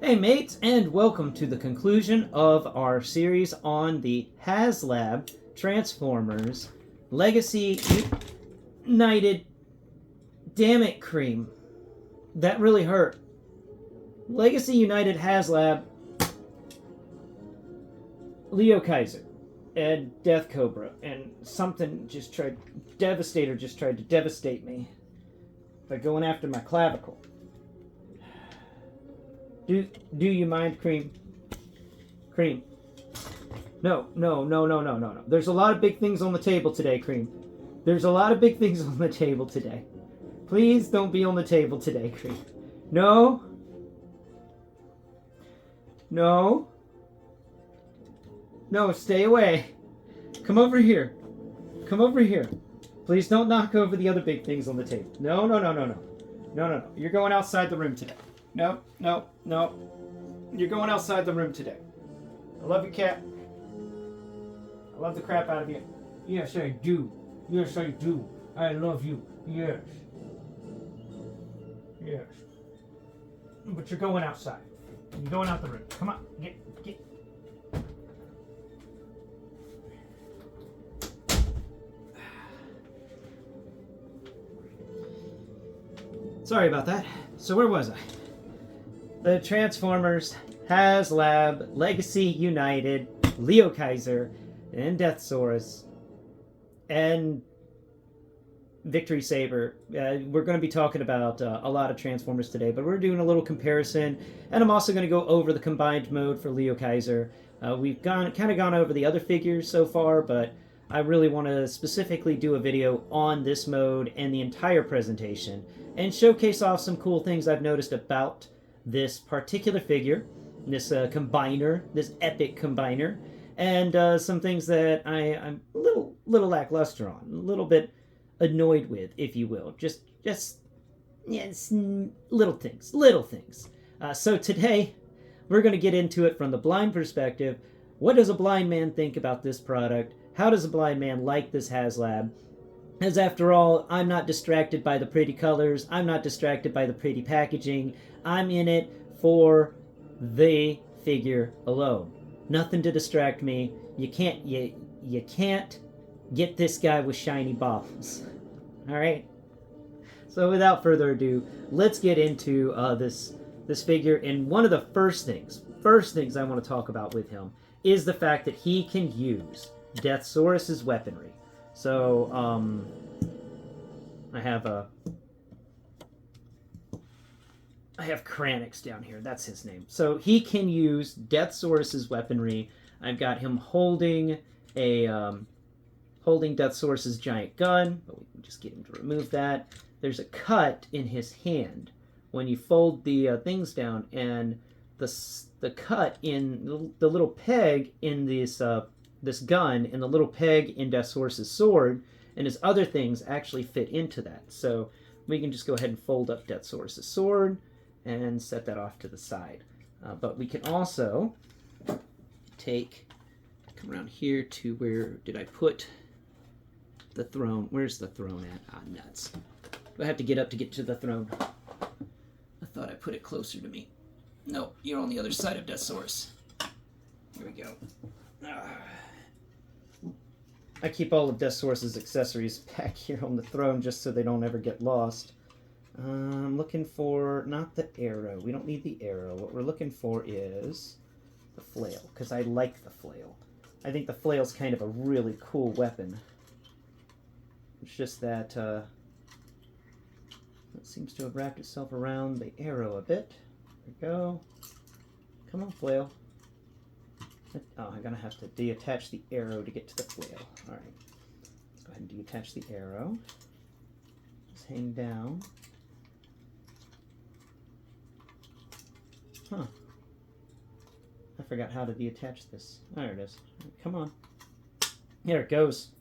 Hey mates, and welcome to the conclusion of our series on the Haslab Transformers Legacy United. Damn it, Cream. That really hurt. Legacy United Haslab LeoKiser and Death Cobra, and Devastator just tried to devastate me by going after my clavicle. Do you mind, Cream? Cream. No. There's a lot of big things on the table today, Cream. There's a lot of big things on the table today. Please don't be on the table today, Cream. No. No, stay away. Come over here. Come over here. Please don't knock over the other big things on the table. No. You're going outside the room today. No. You're going outside the room today. I love you, cat. I love the crap out of you. Yes, I do. Yes, I do. I love you. Yes. But you're going outside. You're going out the room. Come on. Get. Sorry about that. So where was I? The Transformers, Haslab, Legacy United, LeoKiser, and Deathsaurus, and Victory Saber. We're going to be talking about a lot of Transformers today, but we're doing a little comparison, and I'm also going to go over the combined mode for LeoKiser. We've kind of gone over the other figures so far, but I really want to specifically do a video on this mode and the entire presentation, and showcase off some cool things I've noticed about this particular figure, this combiner, this epic combiner, and some things that I'm a little lackluster on, a little bit annoyed with, if you will. Just little things. So today, we're going to get into it from the blind perspective. What does a blind man think about this product? How does a blind man like this Haslab? As after all, I'm not distracted by the pretty colors. I'm not distracted by the pretty packaging. I'm in it for the figure alone. Nothing to distract me. You can't get this guy with shiny bottles. Alright? So without further ado, let's get into this figure. And one of the first things I want to talk about with him is the fact that he can use Deathsaurus's weaponry. So, I have Kranix down here. That's his name. So he can use Deathsaurus's weaponry. I've got him holding Deathsaurus's giant gun, but we can just get him to remove that. There's a cut in his hand when you fold the things down, and the cut in the little peg in this gun and the little peg in Deathsaurus's sword and his other things actually fit into that. So we can just go ahead and fold up Deathsaurus's sword and set that off to the side. But we can also come around here to where did I put the throne? Where's the throne at? Ah, nuts. I have to get up to get to the throne. I thought I put it closer to me. No, you're on the other side of Deathsaurus. Here we go. I keep all of Deathsaurus's accessories back here on the throne just so they don't ever get lost. I'm looking for, not the arrow. We don't need the arrow. What we're looking for is the flail, because I like the flail. I think the flail's kind of a really cool weapon. It's just that it seems to have wrapped itself around the arrow a bit. There we go. Come on, flail. Oh, I'm going to have to deattach the arrow to get to the flail. Alright. Let's go ahead and deattach the arrow. Just hang down. Huh. I forgot how to deattach this. There it is. Come on. There it goes.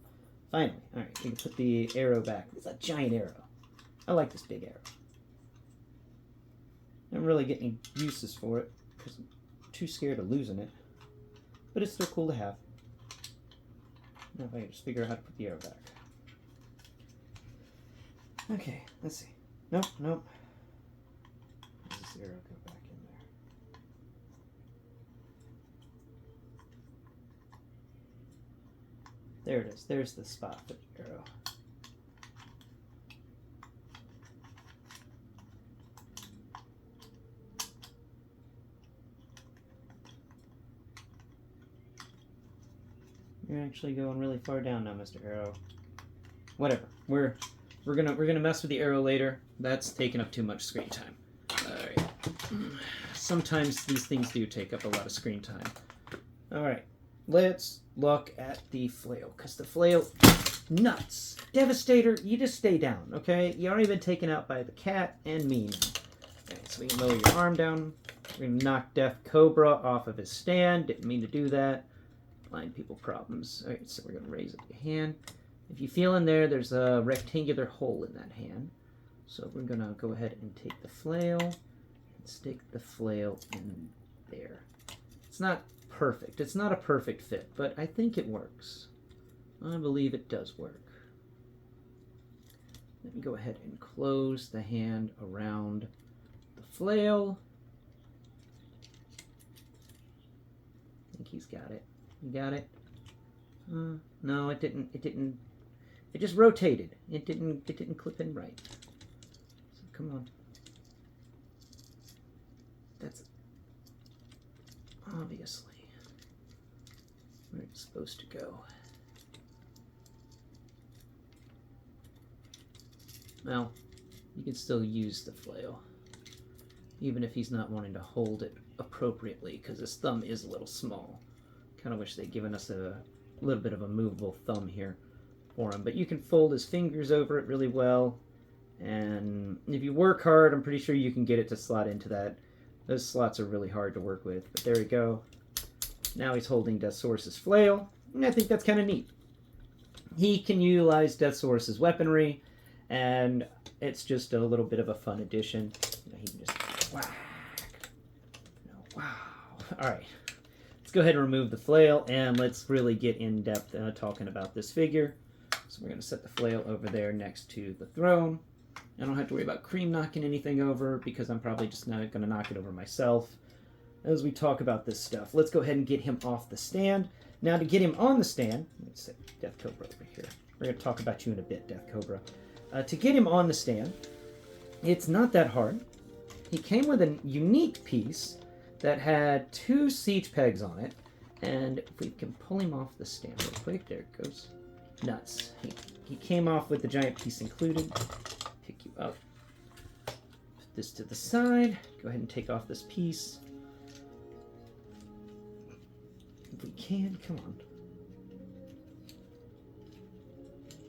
Finally. Alright, we can put the arrow back. It's a giant arrow. I like this big arrow. I don't really get any uses for it because I'm too scared of losing it. But it's still cool to have. Now if I can just figure out how to put the arrow back. Okay, let's see. Nope. Does this arrow go back in there? There it is. There's the spot for the arrow. You're actually going really far down now, Mr. Arrow. Whatever. We're gonna mess with the arrow later. That's taking up too much screen time. Alright. Sometimes these things do take up a lot of screen time. Alright. Let's look at the flail. Because the flail... Nuts! Devastator, you just stay down, okay? You've already been taken out by the cat and me now. Okay, so we can lower your arm down. We're going to knock Death Cobra off of his stand. Didn't mean to do that. Blind people problems. Alright, so we're going to raise up your hand. If you feel in there, there's a rectangular hole in that hand. So we're going to go ahead and take the flail and stick the flail in there. It's not perfect. It's not a perfect fit, but I think it works. I believe it does work. Let me go ahead and close the hand around the flail. I think he's got it. You got it? No, it didn't. It didn't. It just rotated. It didn't clip in right. So come on. That's obviously where it's supposed to go. Well, you can still use the flail, even if he's not wanting to hold it appropriately, because his thumb is a little small. Kind of wish they'd given us a little bit of a movable thumb here for him. But you can fold his fingers over it really well, and if you work hard, I'm pretty sure you can get it to slot into that. Those slots are really hard to work with, but there we go. Now he's holding Deathsaurus's flail, and I think that's kind of neat. He can utilize Deathsaurus's weaponry, and it's just a little bit of a fun addition. He can just whack. Wow. All right. Let's go ahead and remove the flail, and let's really get in depth talking about this figure. So we're going to set the flail over there next to the throne. I don't have to worry about Cream knocking anything over, because I'm probably just not going to knock it over myself as we talk about this stuff. Let's go ahead and get him off the stand. Now, to get him on the stand, let's set Death Cobra over here. We're going to talk about you in a bit, Death Cobra. To get him on the stand, it's not that hard. He came with a unique piece that had 2 siege pegs on it, and if we can pull him off the stand real quick, there it goes. Nuts. He came off with the giant piece included. Pick you up. Put this to the side. Go ahead and take off this piece. If we can, come on.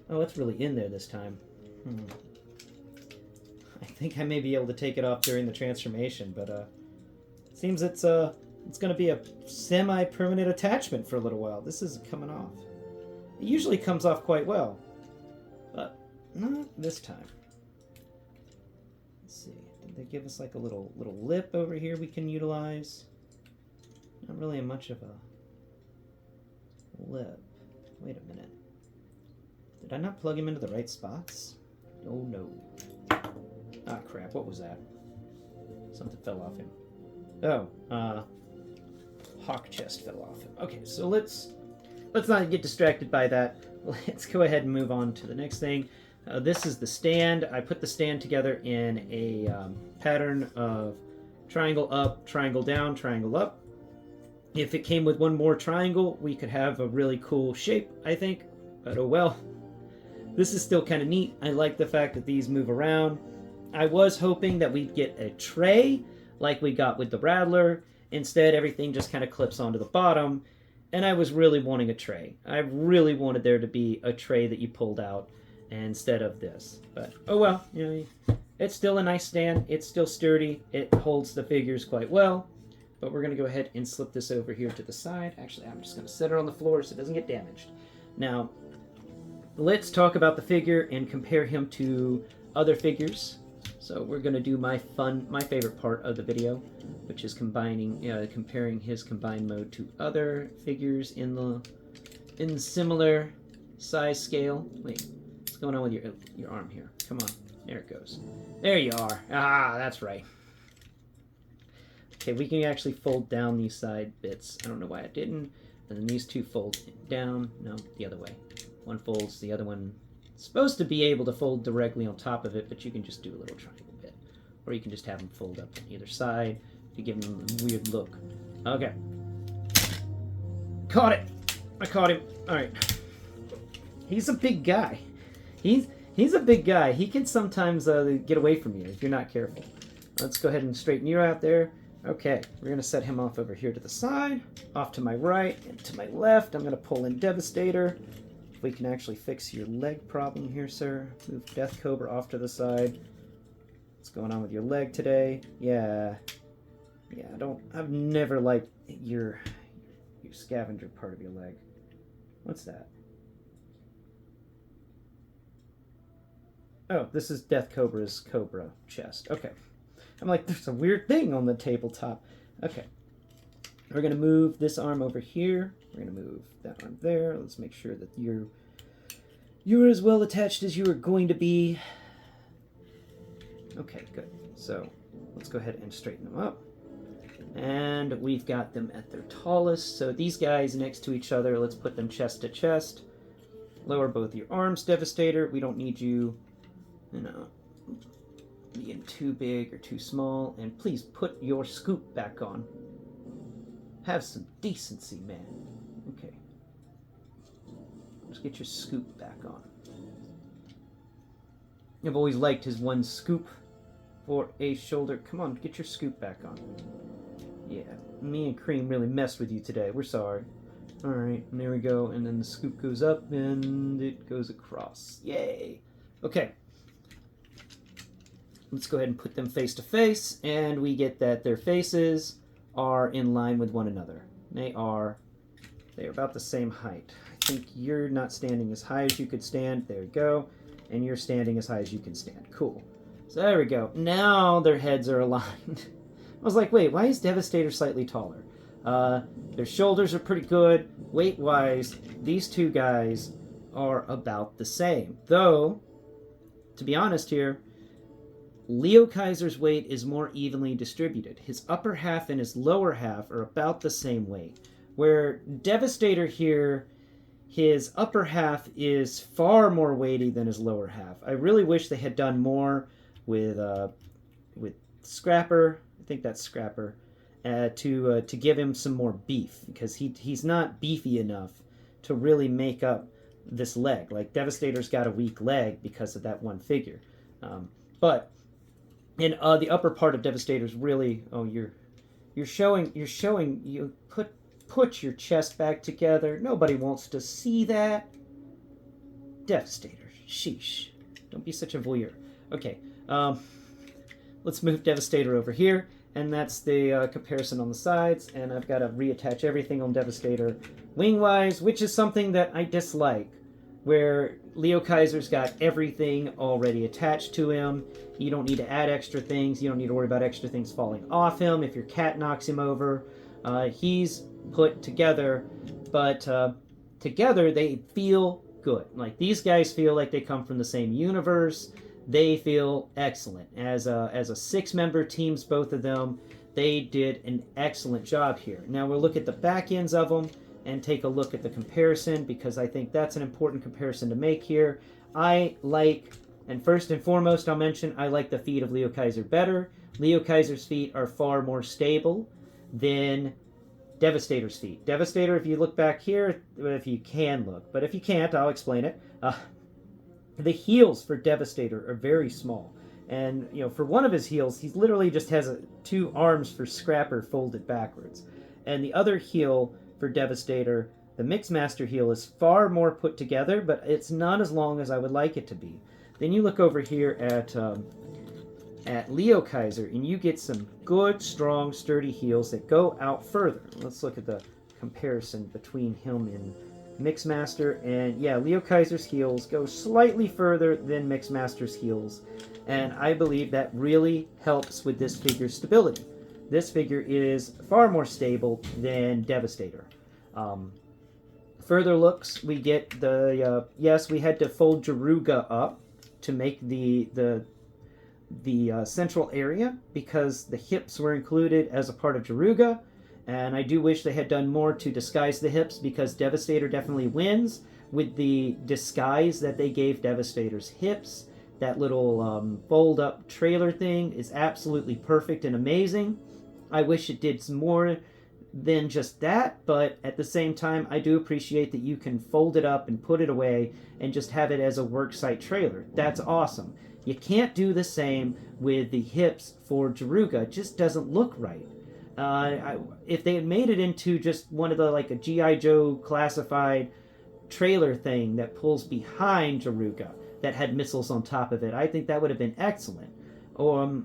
Oh, it's really in there this time. I think I may be able to take it off during the transformation, but it seems it's going to be a semi-permanent attachment for a little while. This isn't coming off. It usually comes off quite well, but not this time. Let's see. Did they give us like a little lip over here we can utilize? Not really much of a lip. Wait a minute. Did I not plug him into the right spots? Oh no. Ah, crap. What was that? Something fell off him. Oh, hawk chest fell off him. Okay, so let's not get distracted by that. Let's go ahead and move on to the next thing. This is the stand. I put the stand together in a pattern of triangle up, triangle down, triangle up. If it came with one more triangle, we could have a really cool shape, I think. But oh well. This is still kind of neat. I like the fact that these move around. I was hoping that we'd get a tray like we got with the Rattler. Instead, everything just kind of clips onto the bottom. And I was really wanting a tray. I really wanted there to be a tray that you pulled out instead of this. But oh well, you know, it's still a nice stand. It's still sturdy. It holds the figures quite well. But we're going to go ahead and slip this over here to the side. Actually, I'm just going to set it on the floor so it doesn't get damaged. Now, let's talk about the figure and compare him to other figures. So we're going to do my favorite part of the video, which is comparing his combined mode to other figures in the similar size scale. Wait, what's going on with your arm here? Come on, there it goes. There you are. Ah, that's right. Okay, we can actually fold down these side bits. I don't know why I didn't. And then these two fold down. No, the other way. One folds, the other one is supposed to be able to fold directly on top of it, but you can just do a little triangle bit. Or you can just have them fold up on either side to give them a weird look. Okay. Caught it! I caught him. Alright. He's a big guy. He's a big guy. He can sometimes get away from you if you're not careful. Let's go ahead and straighten you out there. Okay, we're going to set him off over here to the side, off to my right, and to my left. I'm going to pull in Devastator. If we can actually fix your leg problem here, sir. Move Death Cobra off to the side. What's going on with your leg today? Yeah, I've never liked your scavenger part of your leg. What's that? Oh, this is Death Cobra's Cobra chest. Okay. I'm like, there's a weird thing on the tabletop. Okay. We're going to move this arm over here. We're going to move that arm there. Let's make sure that you're as well attached as you are going to be. Okay, good. So let's go ahead and straighten them up. And we've got them at their tallest. So these guys next to each other, let's put them chest to chest. Lower both your arms, Devastator. We don't need you, being too big or too small. And please put your scoop back on. Have some decency, man. Okay. Let's get your scoop back on. I've always liked his one scoop for a shoulder. Come on, get your scoop back on. Yeah, me and Cream really messed with you today. We're sorry. Alright, and there we go. And then the scoop goes up and it goes across. Yay! Okay. Let's go ahead and put them face to face, and we get that their faces are in line with one another. They are about the same height. I think you're not standing as high as you could stand. There we go. And you're standing as high as you can stand. Cool. So there we go. Now their heads are aligned. I was like, wait, why is Devastator slightly taller? Their shoulders are pretty good. Weight-wise, these two guys are about the same. Though, to be honest here, LeoKiser's weight is more evenly distributed. His upper half and his lower half are about the same weight. Where Devastator here, his upper half is far more weighty than his lower half. I really wish they had done more with Scrapper. I think that's Scrapper. To give him some more beef, because he's not beefy enough to really make up this leg. Like, Devastator's got a weak leg because of that one figure. But in the upper part of Devastator's really, you're showing you put your chest back together. Nobody wants to see that. Devastator, sheesh. Don't be such a voyeur. Okay, let's move Devastator over here. And that's the comparison on the sides. And I've got to reattach everything on Devastator wing-wise, which is something that I dislike. Where LeoKiser's got everything already attached to him. You don't need to add extra things. You don't need to worry about extra things falling off him if your cat knocks him over. He's put together, but together they feel good. Like, these guys feel like they come from the same universe. They feel excellent. As a 6-member teams, both of them, they did an excellent job here. Now we'll look at the back ends of them and take a look at the comparison, because I think that's an important comparison to make here. I like, and first and foremost I'll mention, I like the feet of LeoKiser better. LeoKiser's feet are far more stable than Devastator's feet. Devastator, if you look back here, if you can look, but if you can't, I'll explain it. The heels for Devastator are very small. And, for one of his heels, he literally just has 2 arms for Scrapper folded backwards. And the other heel for Devastator, the Mixmaster heel, is far more put together, but it's not as long as I would like it to be. Then you look over here at LeoKiser, and you get some good, strong, sturdy heels that go out further. Let's look at the comparison between him and Mixmaster, and yeah, LeoKiser's heels go slightly further than Mixmaster's heels, and I believe that really helps with this figure's stability. This figure is far more stable than Devastator. Further looks, we get the yes, we had to fold Jaruga up to make the central area, because the hips were included as a part of Jaruga, And I do wish they had done more to disguise the hips, because Devastator definitely wins with the disguise that they gave Devastator's hips. That little fold-up trailer thing is absolutely perfect and amazing. I wish it did some more than just that, but at the same time, I do appreciate that you can fold it up and put it away and just have it as a worksite trailer. That's awesome. You can't do the same with the hips for Jaruga. It just doesn't look right. If they had made it into just one of the, like a G.I. Joe classified trailer thing that pulls behind Jaruga that had missiles on top of it, I think that would have been excellent. Or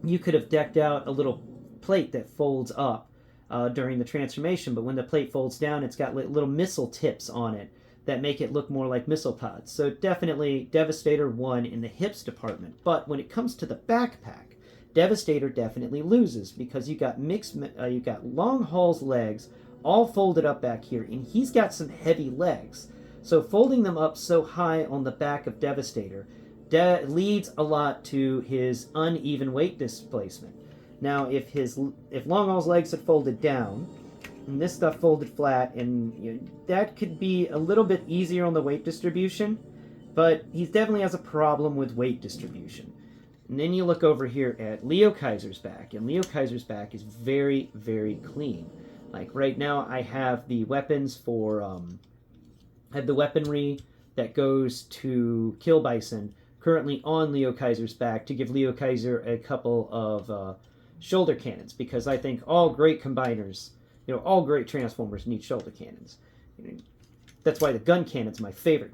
you could have decked out a little plate that folds up during the transformation, but when the plate folds down, it's got little missile tips on it that make it look more like missile pods. So definitely Devastator won in the hips department. But when it comes to the backpack, Devastator definitely loses, because you got you got Long Haul's legs all folded up back here, and he's got some heavy legs. So folding them up so high on the back of Devastator leads a lot to his uneven weight displacement. Now, if Long Haul's legs had folded down, and this stuff folded flat, and that could be a little bit easier on the weight distribution, but he definitely has a problem with weight distribution. And then you look over here at LeoKiser's back, and LeoKiser's back is very, very clean. Like right now, I have the weapons for, I have the weaponry that goes to kill Bison currently on LeoKiser's back to give LeoKiser a couple of shoulder cannons, because I think all great combiners, all great Transformers need shoulder cannons. That's why the gun cannon's my favorite.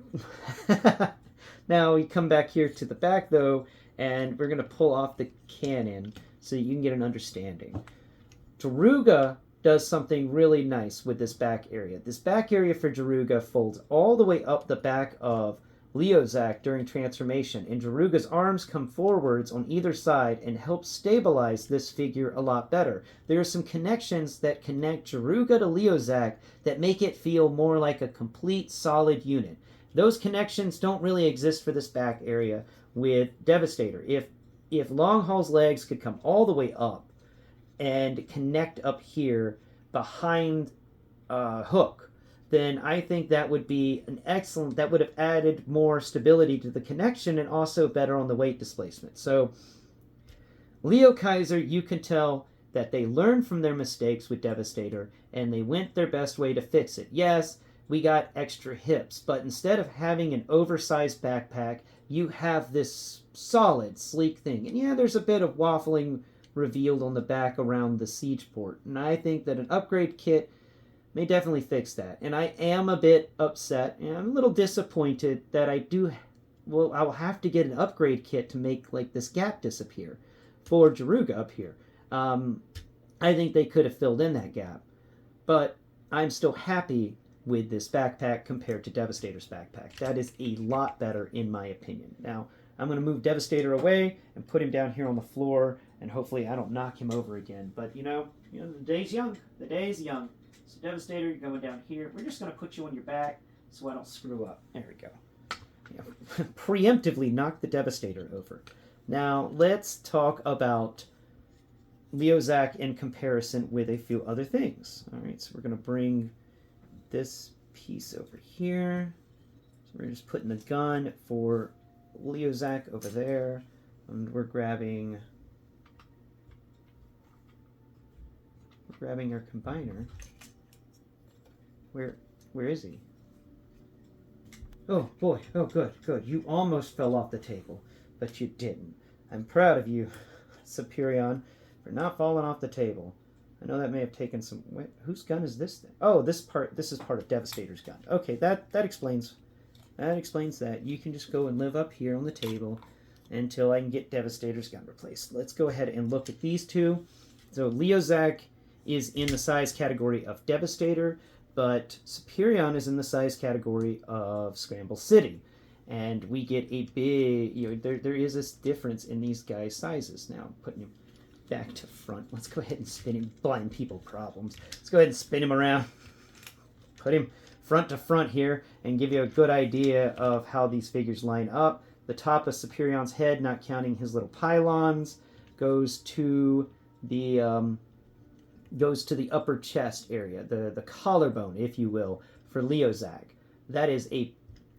Now we come back here to the back though, and we're going to pull off the cannon so you can get an understanding. Jaruga does something really nice with this back area. This back area for Jaruga folds all the way up the back of Leozak during transformation, and Jaruga's arms come forwards on either side and help stabilize this figure a lot better. There are some connections that connect Jaruga to Leozak that make it feel more like a complete solid unit. Those connections don't really exist for this back area with Devastator. If Long Haul's legs could come all the way up and connect up here behind Hook, then I think that would be that would have added more stability to the connection and also better on the weight displacement. So LeoKiser, you can tell that they learned from their mistakes with Devastator and they went their best way to fix it. Yes, we got extra hips, but instead of having an oversized backpack, you have this solid, sleek thing. And yeah, there's a bit of waffling revealed on the back around the siege port, and I think that an upgrade kit may definitely fix that. And I am a bit upset, and I'm a little disappointed that I will have to get an upgrade kit to make like this gap disappear for Jaruga up here. I think they could have filled in that gap, but I'm still happy with this backpack compared to Devastator's backpack. That is a lot better in my opinion. Now, I'm going to move Devastator away and put him down here on the floor, and hopefully I don't knock him over again. But the day's young. The day's young. So Devastator, you're going down here. We're just going to put you on your back so I don't screw up. There we go. Preemptively knock the Devastator over. Now, let's talk about Leozak in comparison with a few other things. All right, so we're going to bring this piece over here. So we're just putting the gun for Leozak over there. And we're grabbing our combiner. Where is he? Oh boy, oh good. You almost fell off the table, but you didn't. I'm proud of you, Superion, for not falling off the table. I know that may have taken some... Wait, whose gun is this then? Oh, this is part of Devastator's gun. Okay, that explains that. You can just go and live up here on the table until I can get Devastator's gun replaced. Let's go ahead and look at these two. So Leozak is in the size category of Devastator, but Superion is in the size category of Scramble City. And we get a big, there is this difference in these guys' sizes. Now, putting him back to front. Let's go ahead and spin him. Blind people problems. Let's go ahead and spin him around. Put him front to front here and give you a good idea of how these figures line up. The top of Superion's head, not counting his little pylons, goes to the goes to the upper chest area, the collarbone, if you will, for Leozak. That is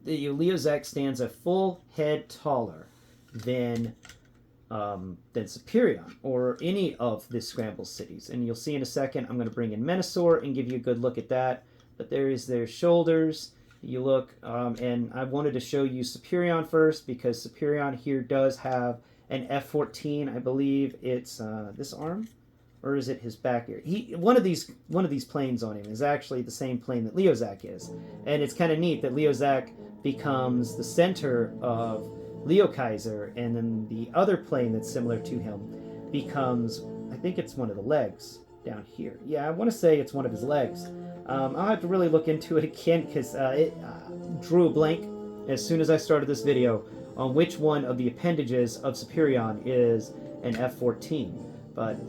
Leozak stands a full head taller than Superion or any of the Scramble cities. And you'll see in a second, I'm going to bring in Menasor and give you a good look at that. But there is their shoulders. You look, and I wanted to show you Superion first because Superion here does have an F-14. I believe it's this arm, or is it his back ear? One of these planes on him is actually the same plane that Leozak is, and it's kind of neat that Leozak becomes the center of LeoKiser, and then the other plane that's similar to him becomes, I think it's one of the legs down here. Yeah, I want to say it's one of his legs. I'll have to really look into it again because it drew a blank as soon as I started this video on which one of the appendages of Superion is an F-14. But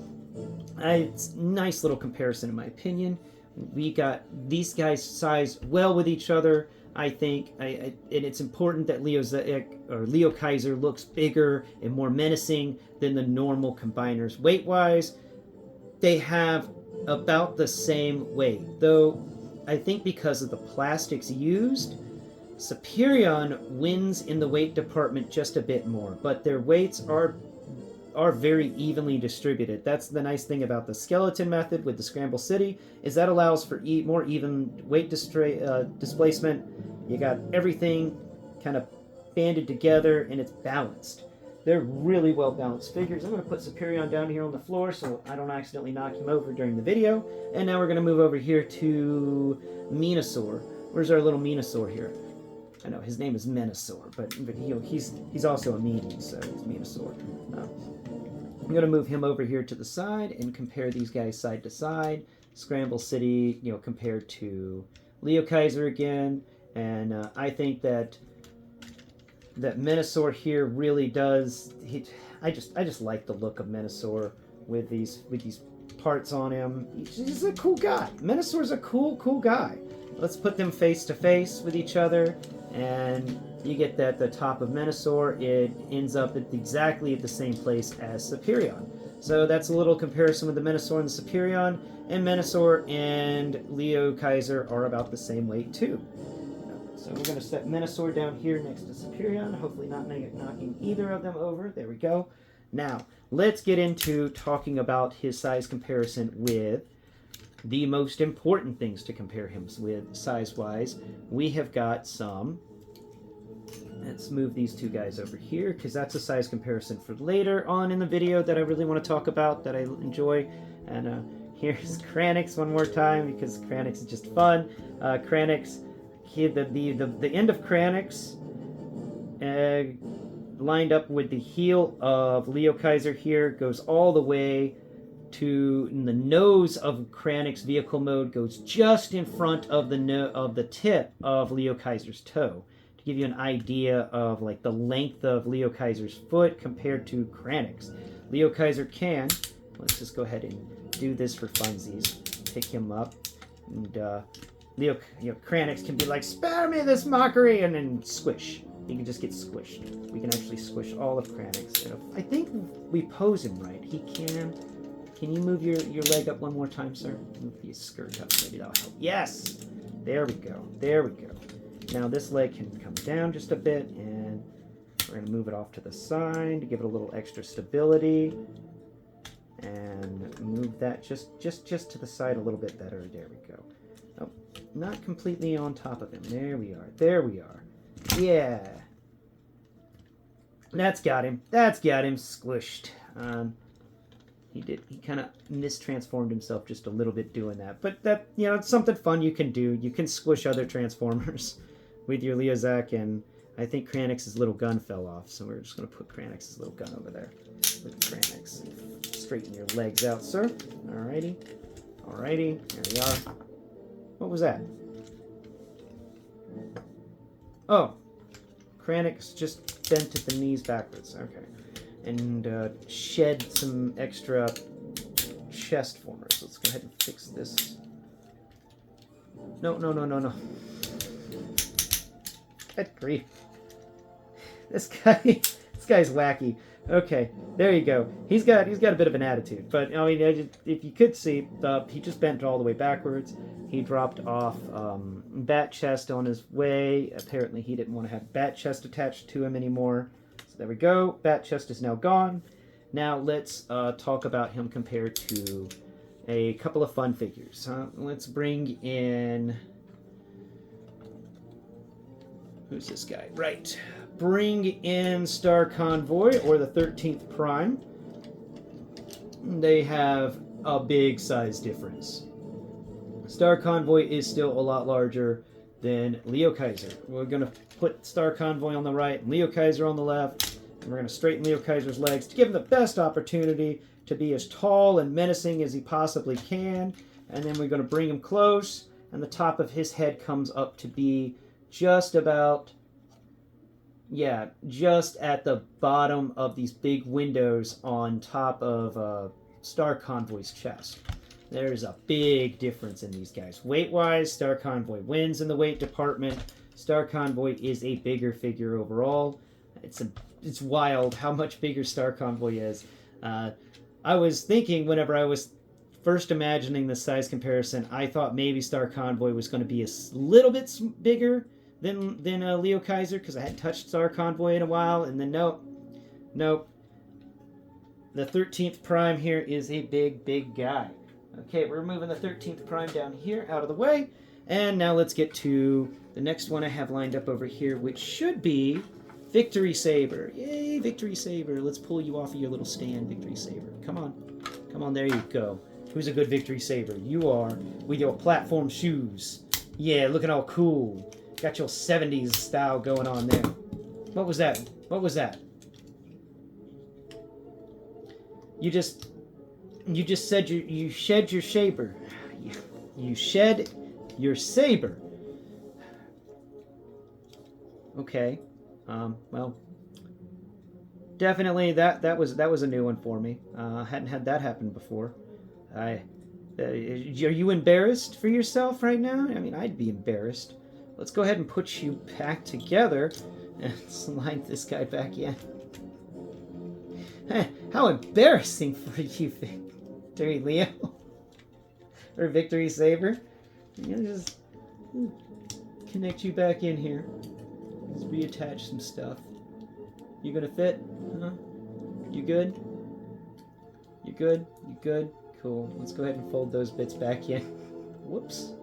it's a nice little comparison in my opinion. We got these guys sized well with each other. I think, and it's important that LeoKiser looks bigger and more menacing than the normal combiners. Weight-wise, they have about the same weight, though I think because of the plastics used, Superion wins in the weight department just a bit more, but their weights are very evenly distributed. That's the nice thing about the skeleton method with the Scramble City, is that allows for more even weight displacement. You got everything kind of banded together and it's balanced. They're really well balanced figures. I'm going to put Superion down here on the floor so I don't accidentally knock him over during the video. And now we're going to move over here to Menasor. Where's our little Menasor here? I know his name is Menasor, but he's also a meanie, so he's Menasor. I'm going to move him over here to the side and compare these guys side to side. Scramble City, compared to LeoKiser again. And I think that Menasor here really does. I just like the look of Menasor with these parts on him. He's a cool guy. Menasor's a cool guy. Let's put them face to face with each other, and you get that the top of Menasor, it ends up exactly at the same place as Superion. So that's a little comparison with the Menasor and the Superion, and Menasor and LeoKiser are about the same weight too. So we're going to set Menasor down here next to Superion, hopefully not knocking either of them over. There we go. Now, let's get into talking about his size comparison with the most important things to compare him with size-wise. We have got some... Let's move these two guys over here, because that's a size comparison for later on in the video that I really want to talk about, that I enjoy. And here's Kranix one more time, because Kranix is just fun. Kranix... The end of Kranix lined up with the heel of LeoKiser here goes all the way to the nose of Kranix vehicle mode, goes just in front of the tip of LeoKiser's toe, to give you an idea of like the length of LeoKiser's foot compared to Kranix. LeoKiser can, let's just go ahead and do this for funsies, pick him up, and Kranix can be like, spare me this mockery, and then squish. He can just get squished. We can actually squish all of Kranix. I think we pose him right. He can. Can you move your leg up one more time, sir? Move your skirt up. Maybe that'll help. Yes! There we go. There we go. Now this leg can come down just a bit, and we're going to move it off to the side to give it a little extra stability. And move that just to the side a little bit better. There we go. Oh, not completely on top of him. There we are. There we are. Yeah. That's got him. That's got him squished. He kind of mistransformed himself just a little bit doing that. But that, it's something fun you can do. You can squish other Transformers with your Leozak, and I think Kranix's little gun fell off, so we're just going to put Kranix's little gun over there with Kranix. Straighten your legs out, sir. Alrighty. Alrighty. There we are. What was that? Oh. Kranix just bent at the knees backwards. Okay. And shed some extra chest formers. Let's go ahead and fix this. No. Good grief. This guy's wacky. Okay, there you go. He's got a bit of an attitude, but I mean, if you could see, he just bent all the way backwards. He dropped off Bat Chest on his way. Apparently, he didn't want to have Bat Chest attached to him anymore. So there we go. Bat Chest is now gone. Now let's talk about him compared to a couple of fun figures. Let's bring in. Who's this guy? Right. Bring in Star Convoy or the 13th Prime. They have a big size difference. Star Convoy is still a lot larger than LeoKiser. We're going to put Star Convoy on the right and LeoKiser on the left. And we're going to straighten LeoKiser's legs to give him the best opportunity to be as tall and menacing as he possibly can. And then we're going to bring him close, and the top of his head comes up to be just about, yeah, just at the bottom of these big windows on top of Star Convoy's chest. There's a big difference in these guys. Weight-wise, Star Convoy wins in the weight department. Star Convoy is a bigger figure overall. It's wild how much bigger Star Convoy is. I was thinking whenever I was first imagining the size comparison, I thought maybe Star Convoy was going to be a little bit bigger than LeoKiser, because I hadn't touched Star Convoy in a while, and then nope. The 13th Prime here is a big guy. Okay, we're moving the 13th Prime down here, out of the way, and now let's get to the next one I have lined up over here, which should be Victory Saber. Yay, Victory Saber. Let's pull you off of your little stand, Victory Saber. Come on, there you go. Who's a good Victory Saber? You are, with your platform shoes. Yeah, looking all cool. Got your 70s style going on there. What was that? You just said you shed your saber. You shed your saber. Okay. Well, definitely that was a new one for me. Hadn't had that happen before. Are you embarrassed for yourself right now? I mean, I'd be embarrassed. Let's go ahead and put you back together and slide this guy back in. How embarrassing for you, Victory Leo. Or Victory Saber. I'm gonna just connect you back in here. Let's reattach some stuff. You gonna fit? Huh? You good? You good? You good? Cool. Let's go ahead and fold those bits back in. Whoops.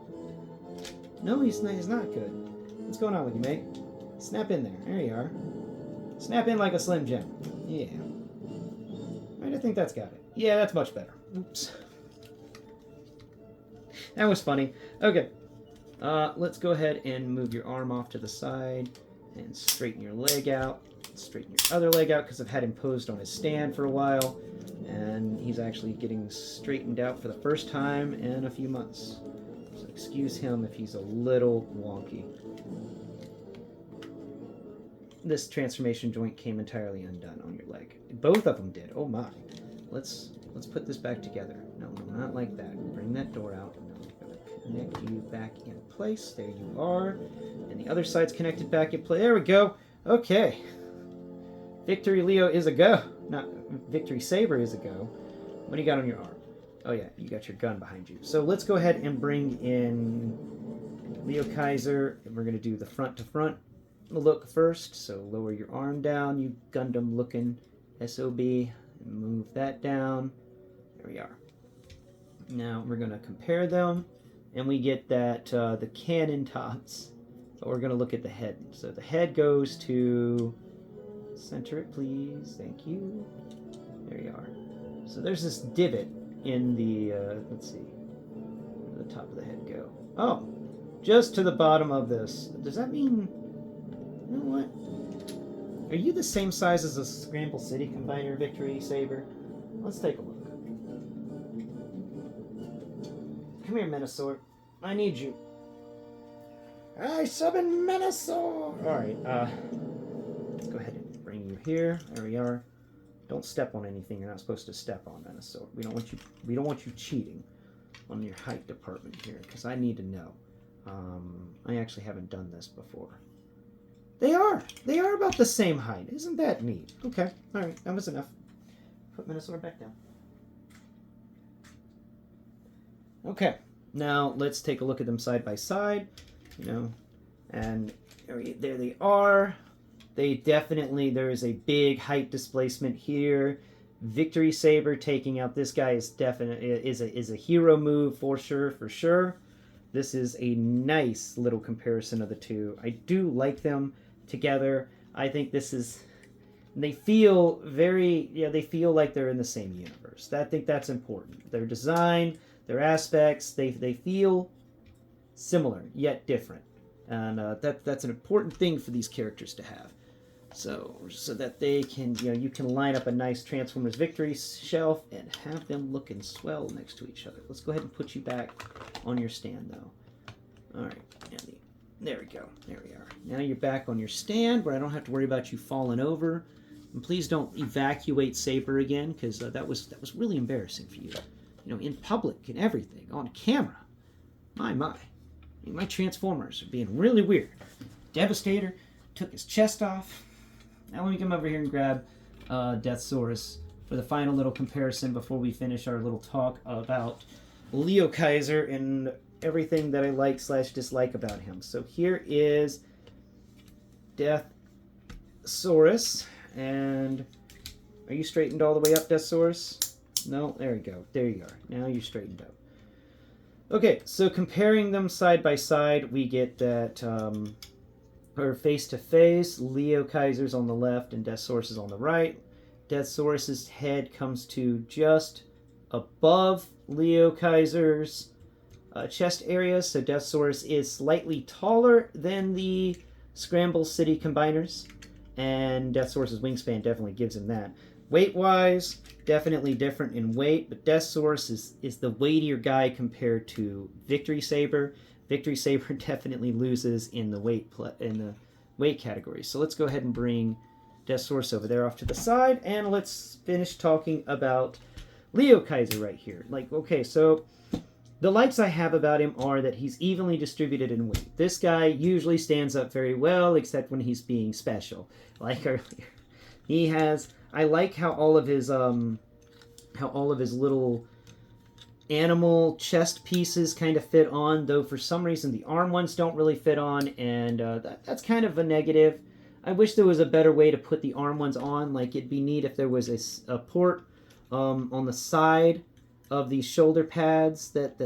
No, he's not good. What's going on with you, mate? Snap in there. There you are. Snap in like a Slim Jim. Yeah. Right, I think that's got it. Yeah, that's much better. Oops. That was funny. Okay. Let's go ahead and move your arm off to the side and straighten your leg out. Straighten your other leg out because I've had him posed on his stand for a while, and he's actually getting straightened out for the first time in a few months. So excuse him if he's a little wonky. This transformation joint came entirely undone on your leg. Both of them did. Oh my. Let's put this back together. No, not like that. Bring that door out. Connect you back in place. There you are. And the other side's connected back in place. There we go. Okay. Victory Leo is a go. Not Victory Saber is a go. What do you got on your arm? Oh yeah, you got your gun behind you. So let's go ahead and bring in LeoKiser. And we're going to do the front to front look first. So lower your arm down, you Gundam looking SOB. And move that down. There we are. Now we're going to compare them. And we get that the cannon tops, but we're going to look at the head. So the head goes to, center it please, thank you. There you are. So there's this divot in the, let's see, where the top of the head go? Oh, just to the bottom of this. Does that mean, you know what? Are you the same size as a Scramble City Combiner Victory Saber? Let's take a look. Come here, Menosaur. I need you. I summon Menosaur! Alright, let's go ahead and bring you here. There we are. Don't step on anything you're not supposed to step on, Menosaur. We don't want you cheating on your height department here, because I need to know. I actually haven't done this before. They are. They are about the same height. Isn't that neat? Okay. All right. That was enough. Put Minosaur back down. Okay. Now let's take a look at them side by side. You know, and there they are. They definitely, there is a big height displacement here. Victory Saber taking out this guy is definitely is a hero move for sure. This is a nice little comparison of the two. I do like them together. I think this is, they feel very, they feel like they're in the same universe. I think that's important. Their design, their aspects, they feel similar yet different, and that's an important thing for these characters to have. So that they can, you can line up a nice Transformers Victory shelf and have them looking swell next to each other. Let's go ahead and put you back on your stand, though. All right, there we go. There we are. Now you're back on your stand where I don't have to worry about you falling over. And please don't evacuate Saber again, because that was really embarrassing for you. In public and everything, on camera. My Transformers are being really weird. Devastator took his chest off. Now let me come over here and grab Deathsaurus for the final little comparison before we finish our little talk about LeoKiser and everything that I like/dislike about him. So here is Deathsaurus, and are you straightened all the way up, Deathsaurus? No, there we go. There you are. Now you're straightened up. Okay, so comparing them side by side, we get that, or face to face, LeoKiser's on the left and Deathsaurus is on the right. Deathsaurus's head comes to just above LeoKiser's chest area, so Deathsaurus is slightly taller than the Scramble City Combiners, and Deathsaurus's wingspan definitely gives him that. Weight-wise, definitely different in weight, but Deathsaurus is the weightier guy compared to Victory Saber. Victory Saber definitely loses in the weight category. So let's go ahead and bring Deathsaurus over there off to the side, and let's finish talking about LeoKiser right here. Okay, so the likes I have about him are that he's evenly distributed in weight. This guy usually stands up very well, except when he's being special, like earlier. I like how all of his little animal chest pieces kind of fit on, though for some reason the arm ones don't really fit on, and that's kind of a negative. I wish there was a better way to put the arm ones on. Like, it'd be neat if there was a port on the side of these shoulder pads that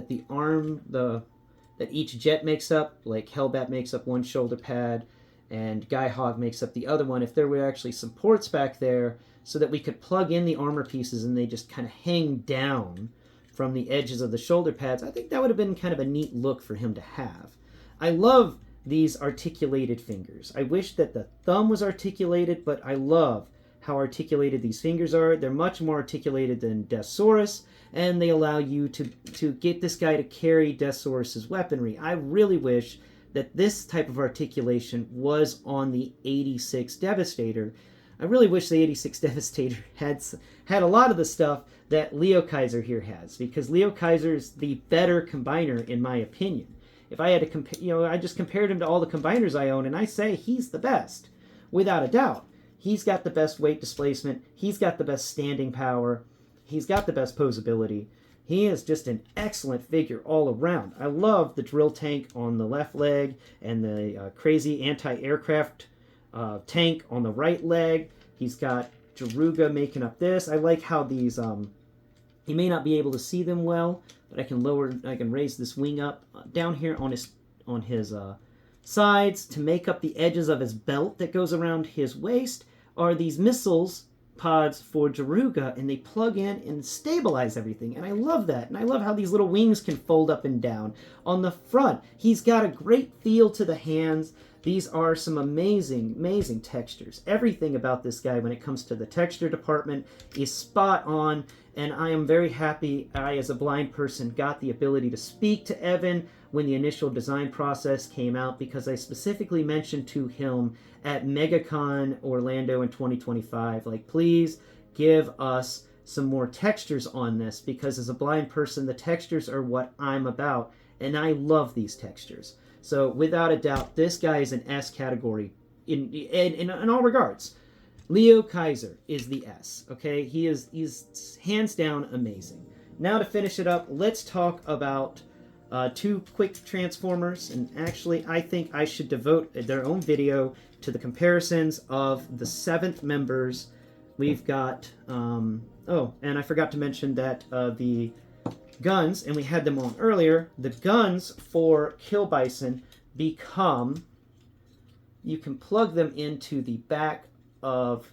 each jet makes up. Like Hellbat makes up one shoulder pad and Guy-Hog makes up the other one. If there were actually some ports back there so that we could plug in the armor pieces and they just kind of hang down from the edges of the shoulder pads, I think that would have been kind of a neat look for him to have. I love these articulated fingers. I wish that the thumb was articulated, but I love how articulated these fingers are. They're much more articulated than Deathsaurus, and they allow you to get this guy to carry Deathsaurus's weaponry. I really wish that this type of articulation was on the 86 Devastator. I really wish the 86 Devastator had a lot of the stuff that LeoKiser here has, because LeoKiser is the better combiner in my opinion. If I had to compare, I just compared him to all the combiners I own, and I say he's the best, without a doubt. He's got the best weight displacement. He's got the best standing power. He's got the best posability. He is just an excellent figure all around. I love the drill tank on the left leg and the crazy anti-aircraft tank on the right leg. He's got Jaruga making up this. I like how these, you may not be able to see them well, but I can raise this wing up down here on his sides to make up the edges of his belt that goes around his waist. Are these missiles pods for Jaruga, and they plug in and stabilize everything, and I love that. And I love how these little wings can fold up and down. On the front, he's got a great feel to the hands. These are some amazing, amazing textures. Everything about this guy when it comes to the texture department is spot on, and I am very happy I, as a blind person, got the ability to speak to Evan when the initial design process came out, because I specifically mentioned to him at MegaCon Orlando in 2025, like, please give us some more textures on this, because as a blind person, the textures are what I'm about, and I love these textures. So without a doubt, this guy is an S category in all regards. LeoKiser is the S. Okay, he's hands down amazing. Now to finish it up, let's talk about two quick transformers, and actually I think I should devote their own video to the comparisons of the 7th members. We've got oh, and I forgot to mention that the guns, and we had them on earlier, the guns for Kill Bison become, you can plug them into the back of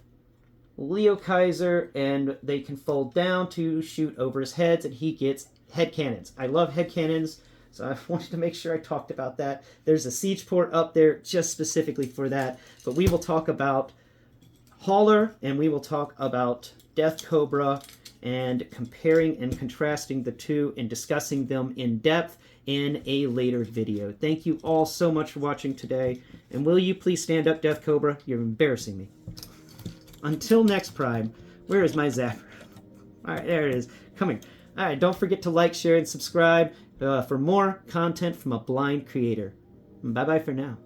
LeoKiser, and they can fold down to shoot over his heads, and he gets head cannons. I love head cannons, so I wanted to make sure I talked about that. There's a siege port up there just specifically for that, but we will talk about Hauler, and we will talk about Death Cobra, and comparing and contrasting the two and discussing them in depth in a later video. Thank you all so much for watching today, and will you please stand up, Death Cobra? You're embarrassing me. Until next Prime, where is my zapper? Alright, there it is. Coming. Alright, don't forget to like, share, and subscribe for more content from a blind creator. Bye-bye for now.